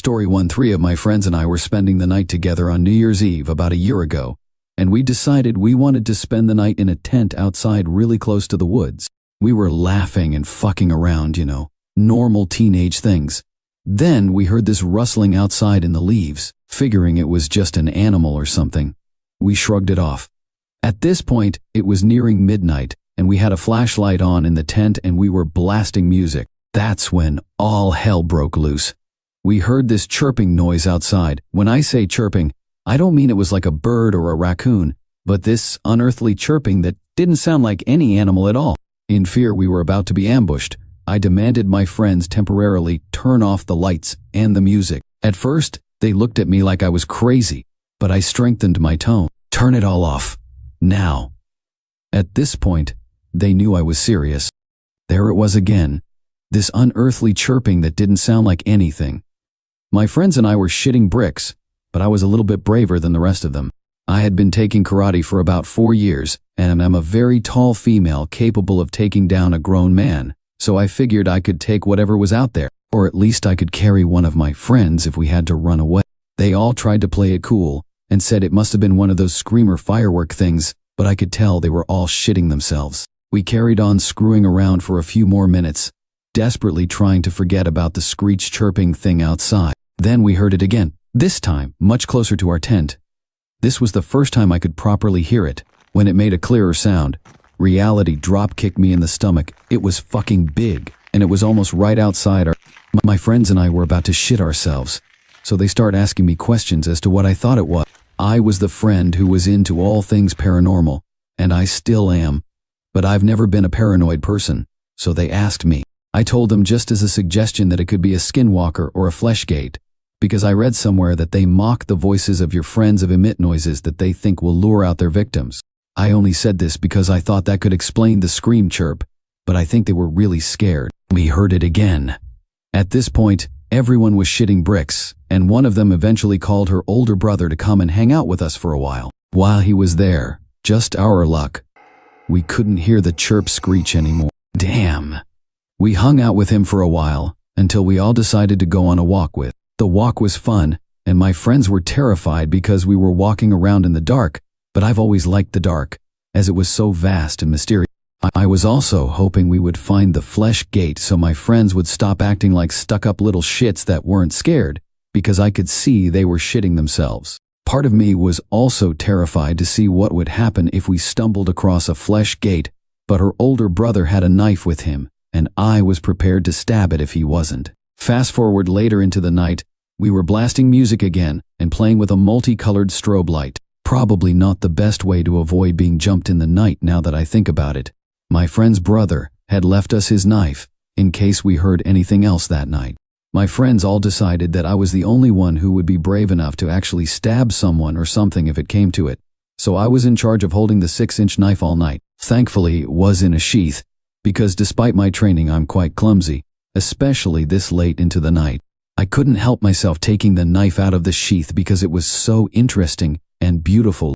Story 1. 3 of my friends and I were spending the night together on New Year's Eve about a year ago, and we decided we wanted to spend the night in a tent outside really close to the woods. We were laughing and fucking around, normal teenage things. Then we heard this rustling outside in the leaves, figuring it was just an animal or something. We shrugged it off. At this point, it was nearing midnight, and we had a flashlight on in the tent and we were blasting music. That's when all hell broke loose. We heard this chirping noise outside. When I say chirping, I don't mean it was like a bird or a raccoon, but this unearthly chirping that didn't sound like any animal at all. In fear we were about to be ambushed, I demanded my friends temporarily turn off the lights and the music. At first, they looked at me like I was crazy, but I strengthened my tone. Turn it all off. Now. At this point, they knew I was serious. There it was again. This unearthly chirping that didn't sound like anything. My friends and I were shitting bricks, but I was a little bit braver than the rest of them. I had been taking karate for about 4 years, and I'm a very tall female capable of taking down a grown man, so I figured I could take whatever was out there, or at least I could carry one of my friends if we had to run away. They all tried to play it cool, and said it must have been one of those screamer firework things, but I could tell they were all shitting themselves. We carried on screwing around for a few more minutes, desperately trying to forget about the screech chirping thing outside. Then we heard it again, this time much closer to our tent. This was the first time I could properly hear it. When it made a clearer sound, reality drop-kicked me in the stomach. It was fucking big, and it was almost right outside our... My friends and I were about to shit ourselves, so they started asking me questions as to what I thought it was. I was the friend who was into all things paranormal, and I still am, but I've never been a paranoid person, so they asked me. I told them just as a suggestion that it could be a skinwalker or a fleshgate, because I read somewhere that they mock the voices of your friends of emit noises that they think will lure out their victims. I only said this because I thought that could explain the scream chirp, but I think they were really scared. We heard it again. At this point, everyone was shitting bricks, and one of them eventually called her older brother to come and hang out with us for a while. While he was there, just our luck, we couldn't hear the chirp screech anymore. Damn. We hung out with him for a while, until we all decided to go on a walk with. The walk was fun, and my friends were terrified because we were walking around in the dark, but I've always liked the dark, as it was so vast and mysterious. I was also hoping we would find the flesh gate so my friends would stop acting like stuck-up little shits that weren't scared, because I could see they were shitting themselves. Part of me was also terrified to see what would happen if we stumbled across a flesh gate, but her older brother had a knife with him, and I was prepared to stab it if he wasn't. Fast forward later into the night, we were blasting music again and playing with a multicolored strobe light. Probably not the best way to avoid being jumped in the night now that I think about it. My friend's brother had left us his knife in case we heard anything else that night. My friends all decided that I was the only one who would be brave enough to actually stab someone or something if it came to it, so I was in charge of holding the 6-inch knife all night. Thankfully, it was in a sheath, because despite my training I'm quite clumsy, especially this late into the night. I couldn't help myself taking the knife out of the sheath because it was so interesting and beautiful.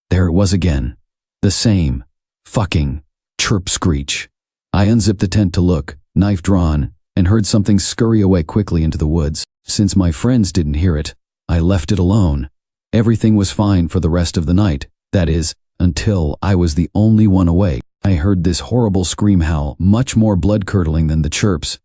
There it was again. The same fucking chirp screech. I unzipped the tent to look, knife drawn, and heard something scurry away quickly into the woods. Since my friends didn't hear it, I left it alone. Everything was fine for the rest of the night, that is, until I was the only one awake. I heard this horrible scream howl, much more blood-curdling than the chirps.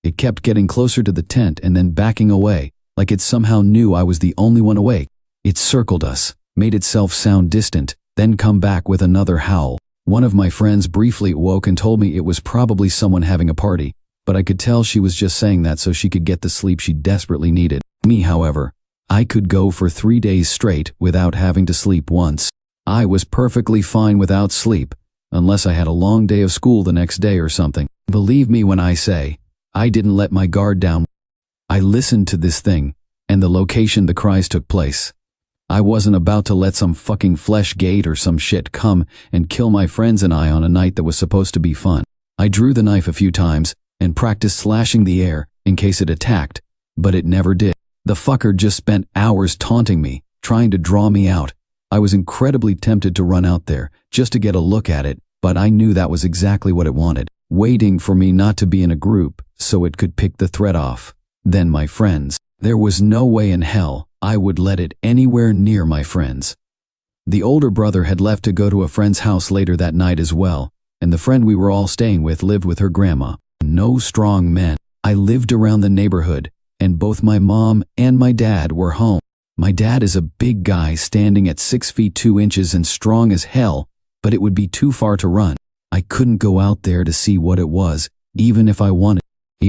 It kept getting closer to the tent and then backing away, like it somehow knew I was the only one awake. It circled us, made itself sound distant, then come back with another howl. One of my friends briefly awoke and told me it was probably someone having a party, but I could tell she was just saying that so she could get the sleep she desperately needed. Me, however, I could go for 3 days straight without having to sleep once. I was perfectly fine without sleep, unless I had a long day of school the next day or something. Believe me when I say, I didn't let my guard down. I listened to this thing, and the location the cries took place. I wasn't about to let some fucking flesh gate or some shit come and kill my friends and I on a night that was supposed to be fun. I drew the knife a few times and practiced slashing the air in case it attacked, but it never did. The fucker just spent hours taunting me, trying to draw me out. I was incredibly tempted to run out there just to get a look at it, but I knew that was exactly what it wanted, waiting for me not to be in a group so it could pick the threat off. Then my friends. There was no way in hell I would let it anywhere near my friends. The older brother had left to go to a friend's house later that night as well, and the friend we were all staying with lived with her grandma. No strong men. I lived around the neighborhood, and both my mom and my dad were home. My dad is a big guy standing at 6 feet 2 inches and strong as hell, but it would be too far to run. I couldn't go out there to see what it was, even if I wanted.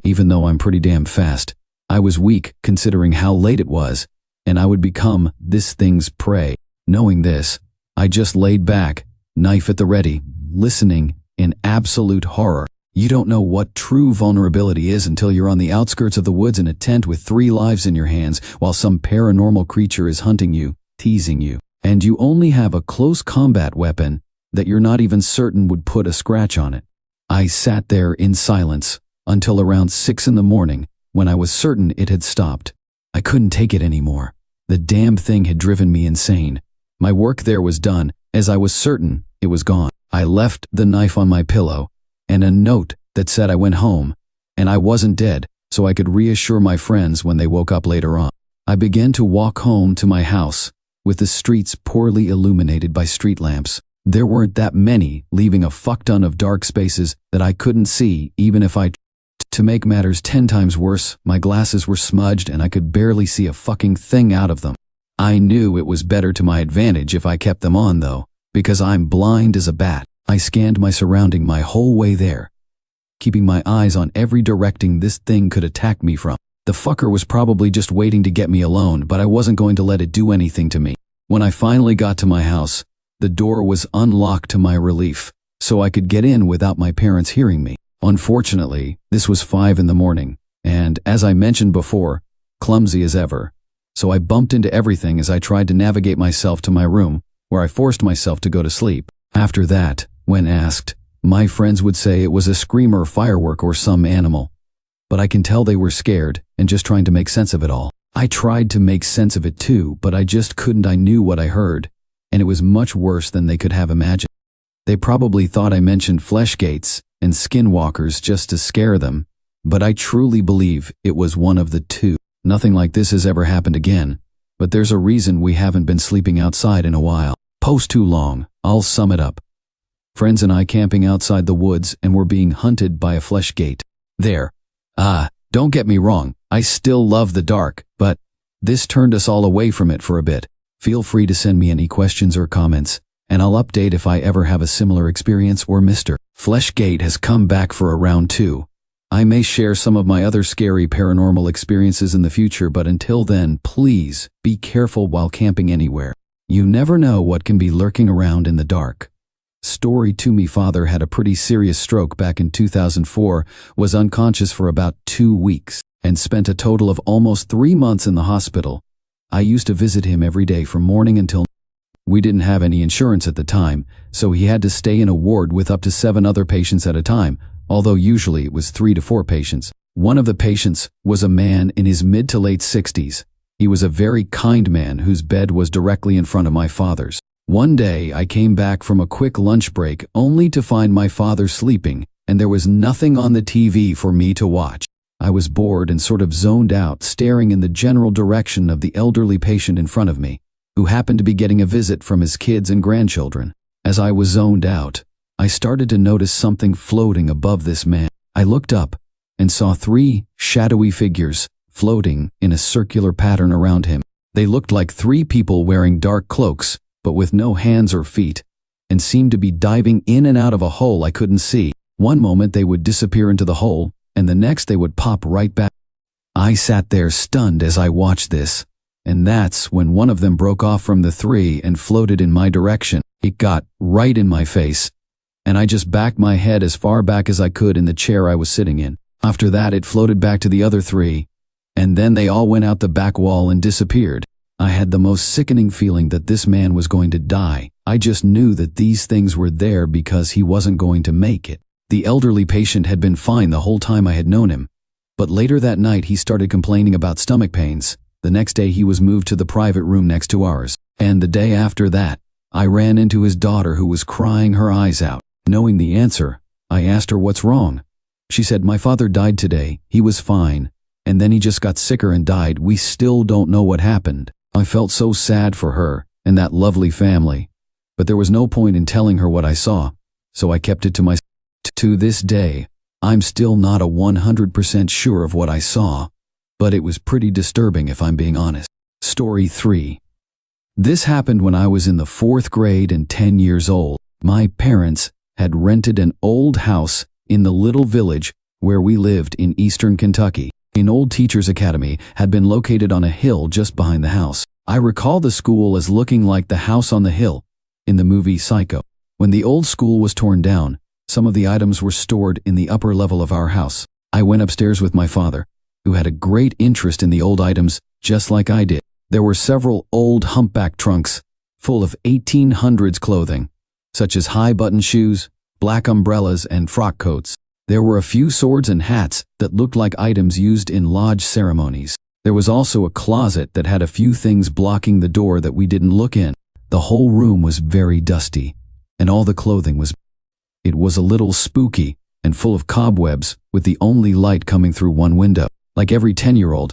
Even though I'm pretty damn fast, I was weak considering how late it was, and I would become this thing's prey. Knowing this, I just laid back, knife at the ready, listening in absolute horror. You don't know what true vulnerability is until you're on the outskirts of the woods in a tent with 3 lives in your hands while some paranormal creature is hunting you, teasing you, and you only have a close combat weapon that you're not even certain would put a scratch on it. I sat there in silence until around 6 in the morning when I was certain it had stopped. I couldn't take it anymore. The damn thing had driven me insane. My work there was done, as I was certain it was gone. I left the knife on my pillow and a note that said I went home and I wasn't dead, so I could reassure my friends when they woke up later on. I began to walk home to my house with the streets poorly illuminated by street lamps. There weren't that many, leaving a fuck ton of dark spaces that I couldn't see even if I tried. To make matters 10 times worse, my glasses were smudged and I could barely see a fucking thing out of them. I knew it was better to my advantage if I kept them on though, because I'm blind as a bat. I scanned my surrounding my whole way there, keeping my eyes on every direction this thing could attack me from. The fucker was probably just waiting to get me alone, but I wasn't going to let it do anything to me. When I finally got to my house, the door was unlocked to my relief, so I could get in without my parents hearing me. Unfortunately, this was 5 in the morning, and as I mentioned before, clumsy as ever. So I bumped into everything as I tried to navigate myself to my room, where I forced myself to go to sleep. After that, when asked, my friends would say it was a screamer firework or some animal. But I can tell they were scared and just trying to make sense of it all. I tried to make sense of it too, but I just couldn't. I knew what I heard, and it was much worse than they could have imagined. They probably thought I mentioned flesh gates and skinwalkers just to scare them, but I truly believe it was one of the two. Nothing like this has ever happened again, but there's a reason we haven't been sleeping outside in a while. Post too long, I'll sum it up. Friends and I camping outside the woods and were being hunted by a flesh gate. There. Don't get me wrong, I still love the dark, but this turned us all away from it for a bit. Feel free to send me any questions or comments, and I'll update if I ever have a similar experience or Mr. Fleshgate has come back for a round 2. I may share some of my other scary paranormal experiences in the future, but until then, please be careful while camping anywhere. You never know what can be lurking around in the dark. Story 2. Me father had a pretty serious stroke back in 2004, was unconscious for about 2 weeks, and spent a total of almost 3 months in the hospital. I used to visit him every day from morning until night. We didn't have any insurance at the time, so he had to stay in a ward with up to 7 other patients at a time, although usually it was 3 to 4 patients. One of the patients was a man in his mid to late 60s. He was a very kind man whose bed was directly in front of my father's. One day I came back from a quick lunch break only to find my father sleeping, and there was nothing on the TV for me to watch. I was bored and sort of zoned out, staring in the general direction of the elderly patient in front of me, who happened to be getting a visit from his kids and grandchildren. As I was zoned out, I started to notice something floating above this man. I looked up and saw 3 shadowy figures floating in a circular pattern around him. They looked like 3 people wearing dark cloaks, but with no hands or feet, and seemed to be diving in and out of a hole I couldn't see. One moment they would disappear into the hole, and the next they would pop right back. I sat there stunned as I watched this. And that's when one of them broke off from the 3 and floated in my direction. It got right in my face, and I just backed my head as far back as I could in the chair I was sitting in. After that, it floated back to the other 3, and then they all went out the back wall and disappeared. I had the most sickening feeling that this man was going to die. I just knew that these things were there because he wasn't going to make it. The elderly patient had been fine the whole time I had known him, but later that night he started complaining about stomach pains. The next day he was moved to the private room next to ours, and the day after that, I ran into his daughter who was crying her eyes out. Knowing the answer, I asked her what's wrong. She said, "My father died today, he was fine, and then he just got sicker and died. We still don't know what happened. I felt so sad for her and that lovely family, but there was no point in telling her what I saw, so I kept it to myself. To this day, I'm still not 100% sure of what I saw, but it was pretty disturbing if I'm being honest. Story 3. This happened when I was in the 4th grade and 10 years old. My parents had rented an old house in the little village where we lived in eastern Kentucky. An old teacher's academy had been located on a hill just behind the house. I recall the school as looking like the house on the hill in the movie Psycho. When the old school was torn down, some of the items were stored in the upper level of our house. I went upstairs with my father, who had a great interest in the old items just like I did. There were several old humpback trunks full of 1800s clothing, such as high-button shoes, black umbrellas, and frock coats. There were a few swords and hats that looked like items used in lodge ceremonies. There was also a closet that had a few things blocking the door that we didn't look in. The whole room was very dusty, and all the clothing was. It was a little spooky and full of cobwebs, with the only light coming through one window. Like every 10-year-old,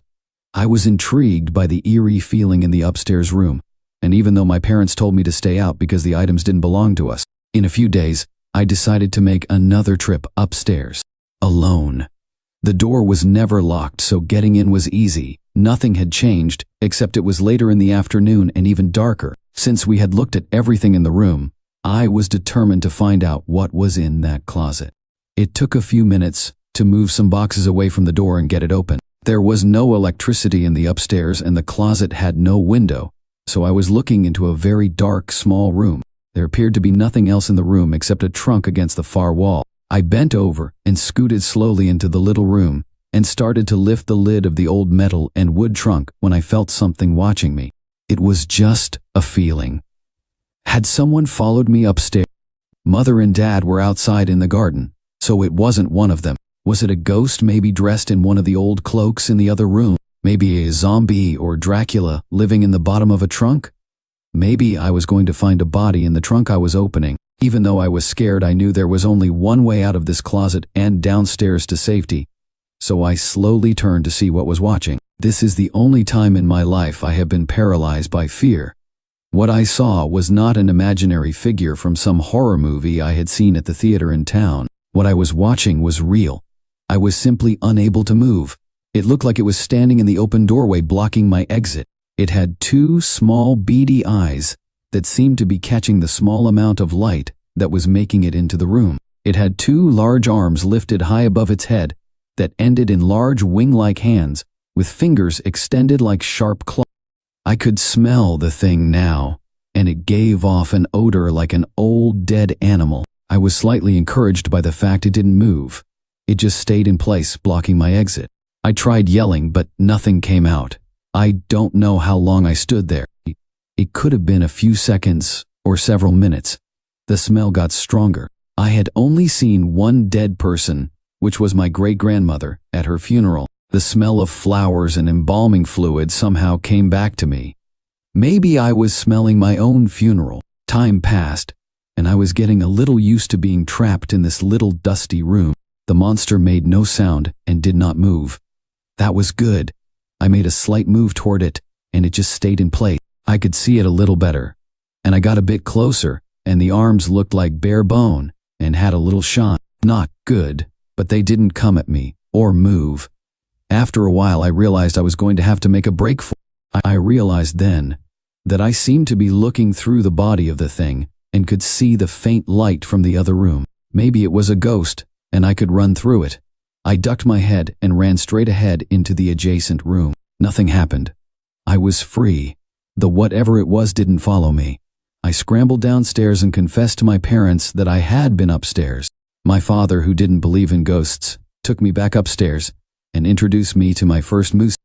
I was intrigued by the eerie feeling in the upstairs room, and even though my parents told me to stay out because the items didn't belong to us, in a few days, I decided to make another trip upstairs, alone. The door was never locked, so getting in was easy. Nothing had changed, except it was later in the afternoon and even darker. Since we had looked at everything in the room, I was determined to find out what was in that closet. It took a few minutes to move some boxes away from the door and get it open. There was no electricity in the upstairs and the closet had no window, so I was looking into a very dark, small room. There appeared to be nothing else in the room except a trunk against the far wall. I bent over and scooted slowly into the little room and started to lift the lid of the old metal and wood trunk when I felt something watching me. It was just a feeling. Had someone followed me upstairs? Mother and Dad were outside in the garden, so it wasn't one of them. Was it a ghost, maybe dressed in one of the old cloaks in the other room? Maybe a zombie or Dracula living in the bottom of a trunk? Maybe I was going to find a body in the trunk I was opening. Even though I was scared, I knew there was only one way out of this closet and downstairs to safety. So I slowly turned to see what was watching. This is the only time in my life I have been paralyzed by fear. What I saw was not an imaginary figure from some horror movie I had seen at the theater in town. What I was watching was real. I was simply unable to move. It looked like it was standing in the open doorway blocking my exit. It had 2 small beady eyes that seemed to be catching the small amount of light that was making it into the room. It had 2 large arms lifted high above its head that ended in large wing-like hands with fingers extended like sharp claws. I could smell the thing now, and it gave off an odor like an old dead animal. I was slightly encouraged by the fact it didn't move. It just stayed in place, blocking my exit. I tried yelling, but nothing came out. I don't know how long I stood there. It could have been a few seconds or several minutes. The smell got stronger. I had only seen one dead person, which was my great-grandmother, at her funeral. The smell of flowers and embalming fluid somehow came back to me. Maybe I was smelling my own funeral. Time passed, and I was getting a little used to being trapped in this little dusty room. The monster made no sound and did not move. That was good. I made a slight move toward it, and it just stayed in place. I could see it a little better, and I got a bit closer, and the arms looked like bare bone and had a little shine. Not good, but they didn't come at me or move. After a while, I realized I was going to have to make a break for it. I realized then that I seemed to be looking through the body of the thing and could see the faint light from the other room. Maybe it was a ghost, and I could run through it. I ducked my head and ran straight ahead into the adjacent room. Nothing happened. I was free. The whatever it was didn't follow me. I scrambled downstairs and confessed to my parents that I had been upstairs. My father, who didn't believe in ghosts, took me back upstairs and introduced me to my first moose.